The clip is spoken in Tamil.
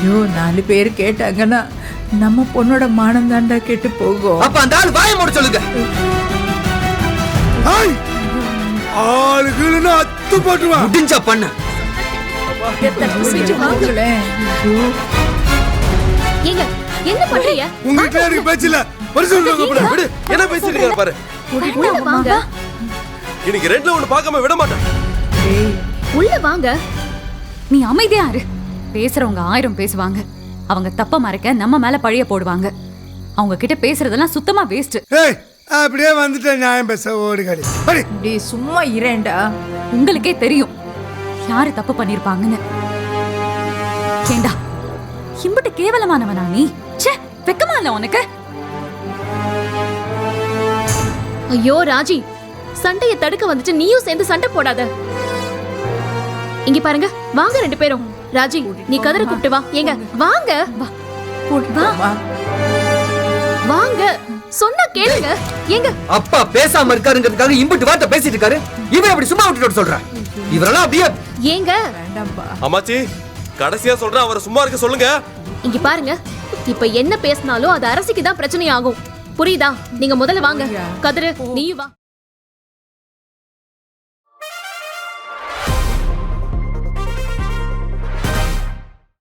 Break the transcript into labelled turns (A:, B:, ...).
A: ஐயோ 4 பேர் கேட்டாங்கன்னா நம்ம பொண்ணோட மானம் தாண்டா கெட்டு போகும்.
B: அப்ப அந்த ஆள் வாயை மூட சொல்லுங்க.
C: ஆளுகளுன்னு அத்து போட்டுவா.
B: முடிஞ்சா பண்ண.
D: ஏங்க என்ன பண்றீங்க?
C: உங்ககிட்ட எனக்கு பேச்சல. ஒரு சொல்லுங்க
E: விடு. என்ன பேசிட்டு இருக்காரு பாரு.
D: உள்ள வாங்க.
E: இன்னைக்கு ரெண்டுல ஒண்ணு பார்க்காம விட மாட்டேன்.
D: உள்ள வாங்க.
F: நீ அமைதியா இரு. பேசுறவங்க 1000 பேசுவாங்க. அவங்க தப்ப மறைக்க நம்ம மேல பழிய போடுவாங்க. அவங்க கிட்ட பேசுறதெல்லாம் சுத்தமா வேஸ்ட்.
C: ஏய் அப்படியே வந்துட்டேன் நியாயம் பேச ஓடுகாடி.
A: நீ சும்மா இரேண்டா.
F: உங்களுக்கே தெரியும் யாரு தப்பு பண்ணிருப்பாங்கன்னு. ஏண்டா இம்புட்டு கேவலமானவனா நீ? ச்சே வெக்கமா இல்ல உனக்கு?
D: ஐயோ ராஜி, சண்டைய தடுக்க வந்துட்டு நீயும் சேர்ந்து சண்டை போடாத. இங்க பாருங்க, வாங்க 2 பேரும். ராஜி நீ கதிர கூப்பிட்டு வா. ஏங்க வாங்க.
A: வா.
D: வாங்க சொன்னா கேளுங்க. ஏங்க
B: அப்பா பேசாம இருக்காருங்கிறதுக்காக இம்புட்டு வார்த்தை பேசிட்டு இருக்காரு. இவன் அப்படி சும்மா விட்டுட்டு சொல்ற. இவரெல்லாம் அப்படியே
D: ஏங்க
A: வேண்டாம்பா.
E: அம்மாச்சி கடைசியா சொல்றேன், அவரை சும்மா இருக்க சொல்லுங்க.
D: இங்க பாருங்க, இப்ப என்ன பேசினாலும் அது அரசிக்கு தான் பிரச்சனை ஆகும். புரியுதா? நீங்க முதல்ல வாங்க. கதிர நீயும் வா.